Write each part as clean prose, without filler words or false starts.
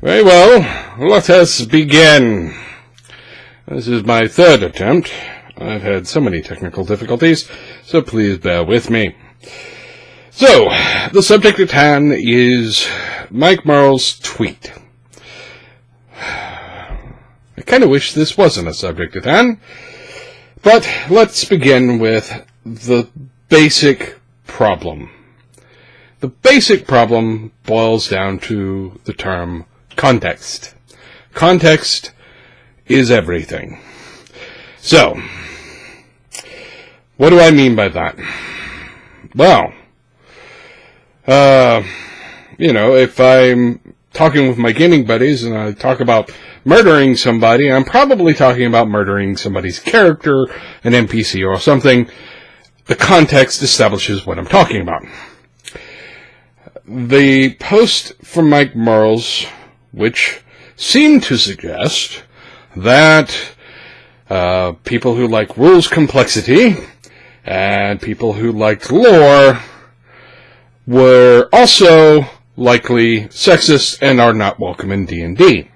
Very well, let us begin. This is my third attempt. I've had so many technical difficulties, so please bear with me. So, the subject at hand is Mike Mearls' tweet. I kind of wish this wasn't a subject at hand, but let's begin with the basic problem. The basic problem boils down to the term context. Context is everything. So, what do I mean by that? Well, if I'm talking with my gaming buddies and I talk about murdering somebody, I'm probably talking about murdering somebody's character, an NPC or something. The context establishes what I'm talking about. The post from Mike Mearls, which seemed to suggest that people who like rules complexity and people who liked lore were also likely sexist and are not welcome in D&D.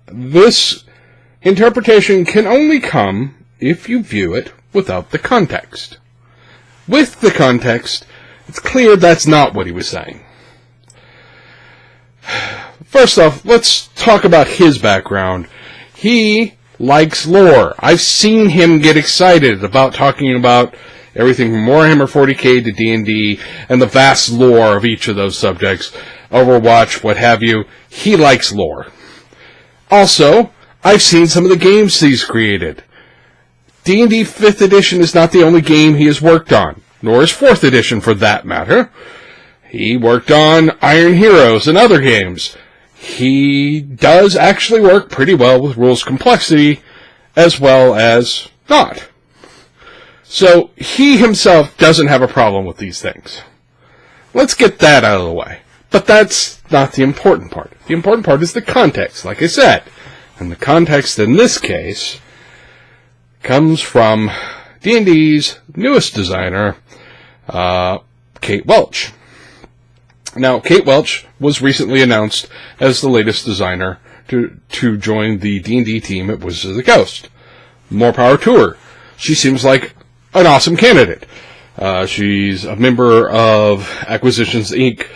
This interpretation can only come if you view it without the context. With the context, it's clear that's not what he was saying. First off, let's talk about his background. He likes lore. I've seen him get excited about talking about everything from Warhammer 40k to D&D and the vast lore of each of those subjects. Overwatch, what have you. He likes lore. Also, I've seen some of the games he's created. D&D 5th edition is not the only game he has worked on, nor is 4th edition for that matter. He worked on Iron Heroes and other games. He does actually work pretty well with rules complexity, as well as not. So, he himself doesn't have a problem with these things. Let's get that out of the way. But that's not the important part. The important part is the context, like I said. And the context in this case comes from D&D's newest designer, Kate Welch. Now, Kate Welch was recently announced as the latest designer to join the D&D team at Wizards of the Coast. More power to her. She seems like an awesome candidate. She's a member of Acquisitions Inc.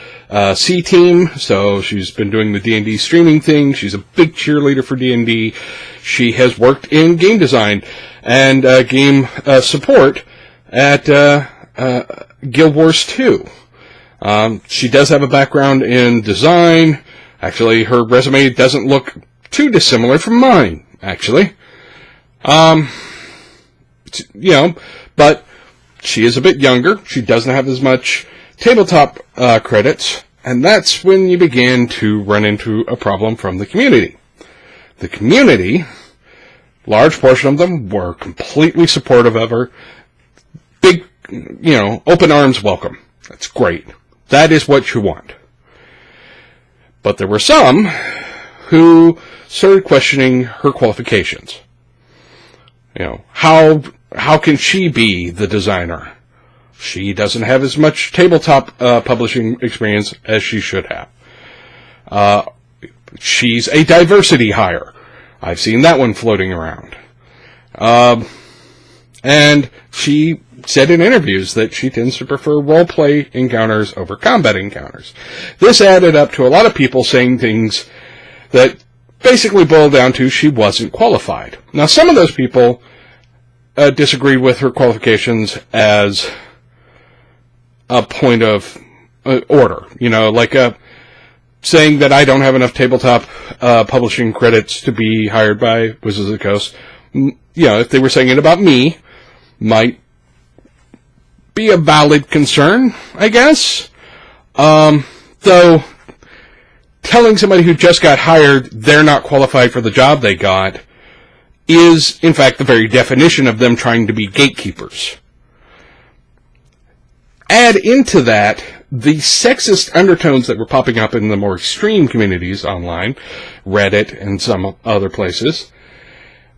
C team, so she's been doing the D&D streaming thing. She's a big cheerleader for D&D. She has worked in game design and game support at Guild Wars 2. She does have a background in design. Actually, her resume doesn't look too dissimilar from mine, actually. But she is a bit younger. She doesn't have as much tabletop credits, and that's when you begin to run into a problem from the community. The community, large portion of them, were completely supportive of her. Big, open arms welcome. That's great. That is what you want. But there were some who started questioning her qualifications. How can she be the designer? She doesn't have as much tabletop publishing experience as she should have. She's a diversity hire. I've seen that one floating around. And she said in interviews that she tends to prefer role-play encounters over combat encounters. This added up to a lot of people saying things that basically boiled down to she wasn't qualified. Now, some of those people disagreed with her qualifications as a point of order. Saying that I don't have enough tabletop publishing credits to be hired by Wizards of the Coast. If they were saying it about me, might be a valid concern, I guess. Though, telling somebody who just got hired they're not qualified for the job they got is, in fact, the very definition of them trying to be gatekeepers. Add into that the sexist undertones that were popping up in the more extreme communities online, Reddit and some other places,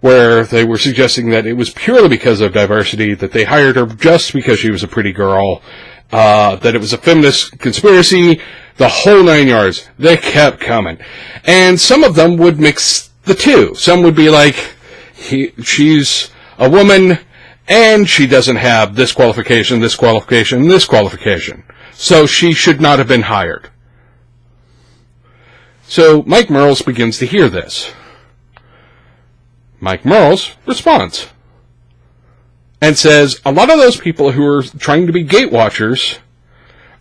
where they were suggesting that it was purely because of diversity, that they hired her just because she was a pretty girl, that it was a feminist conspiracy, the whole 9 yards. They kept coming. And some of them would mix the two. Some would be like, she's a woman, and she doesn't have this qualification, this qualification, this qualification. So she should not have been hired. So Mike Mearls begins to hear this. Mike Mearls responds and says, a lot of those people who are trying to be gate watchers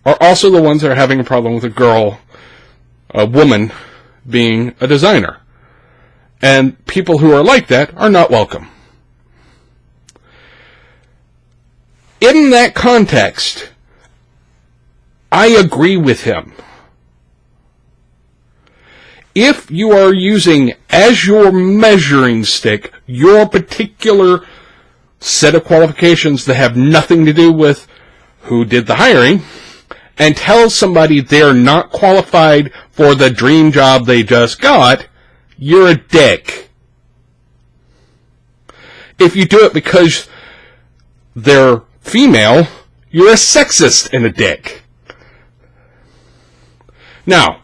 are also the ones that are having a problem with a woman, being a designer. And people who are like that are not welcome. In that context, I agree with him. If you are using as your measuring stick your particular set of qualifications that have nothing to do with who did the hiring, and tell somebody they're not qualified for the dream job they just got, you're a dick. If you do it because they're female, you're a sexist and a dick. Now,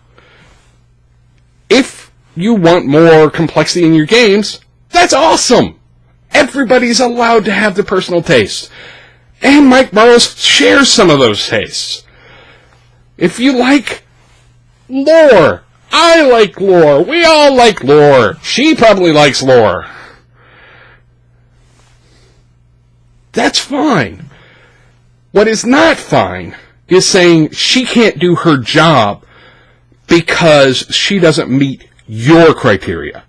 if you want more complexity in your games, that's awesome. Everybody's allowed to have their personal taste. And Mike Mearls shares some of those tastes. If you like lore, I like lore. We all like lore. She probably likes lore. That's fine. What is not fine is saying she can't do her job because she doesn't meet your criteria.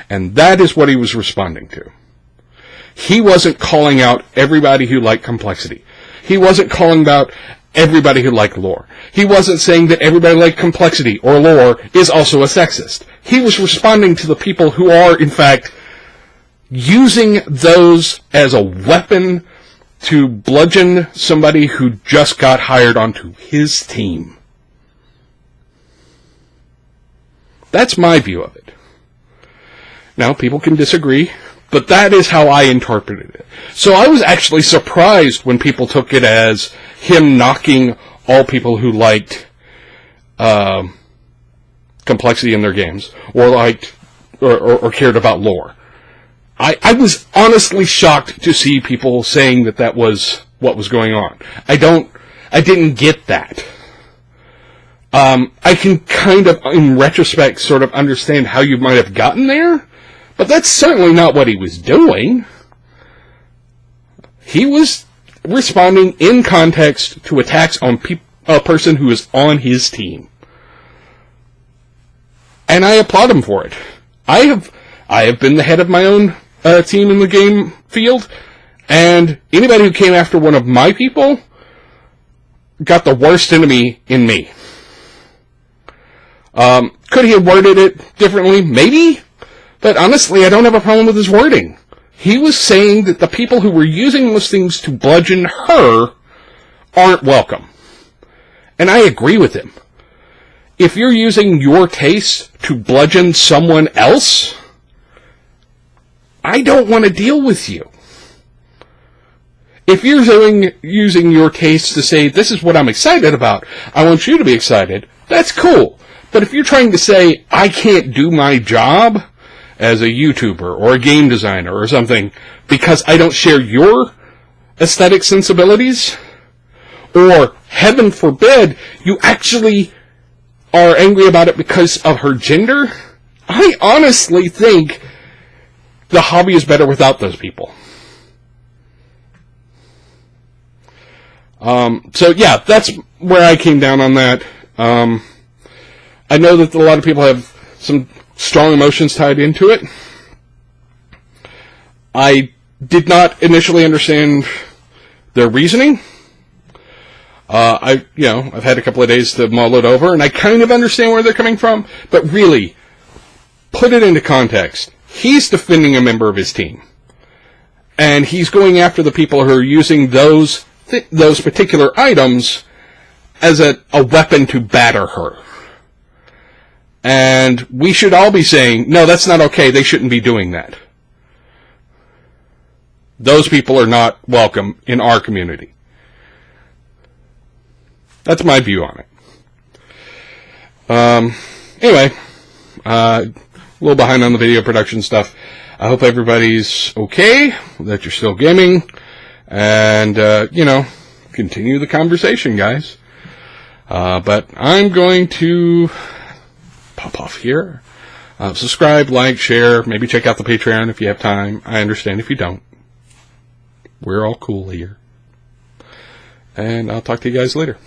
And that is what he was responding to. He wasn't calling out everybody who liked complexity. He wasn't calling out everybody who liked lore. He wasn't saying that everybody who liked complexity or lore is also a sexist. He was responding to the people who are, in fact, using those as a weapon to bludgeon somebody who just got hired onto his team. That's my view of it. Now, people can disagree, but that is how I interpreted it. So I was actually surprised when people took it as him knocking all people who liked complexity in their games, or liked or cared about lore. I was honestly shocked to see people saying that was what was going on. I didn't get that. I can kind of, in retrospect, sort of understand how you might have gotten there, but that's certainly not what he was doing. He was responding in context to attacks on a person who is on his team. And I applaud him for it. I have been the head of my own team in the game field, and anybody who came after one of my people got the worst enemy in me. Could he have worded it differently? Maybe. But honestly, I don't have a problem with his wording. He was saying that the people who were using those things to bludgeon her aren't welcome. And I agree with him. If you're using your taste to bludgeon someone else, I don't want to deal with you. If you're using your taste to say, this is what I'm excited about, I want you to be excited, that's cool. But if you're trying to say, I can't do my job as a YouTuber or a game designer or something because I don't share your aesthetic sensibilities, or heaven forbid, you actually are angry about it because of her gender, I honestly think the hobby is better without those people. So yeah, that's where I came down on that. I know that a lot of people have some strong emotions tied into it. I did not initially understand their reasoning. I've had a couple of days to mull it over, and I kind of understand where they're coming from, but really, put it into context. He's defending a member of his team, and he's going after the people who are using those particular items as a weapon to batter her. And we should all be saying, no, that's not okay, they shouldn't be doing that. Those people are not welcome in our community. That's my view on it. Anyway, a little behind on the video production stuff. I hope everybody's okay, that you're still gaming, and, continue the conversation, guys. But I'm going to pop off here. Subscribe, like, share, maybe check out the Patreon if you have time. I understand if you don't. We're all cool here. And I'll talk to you guys later.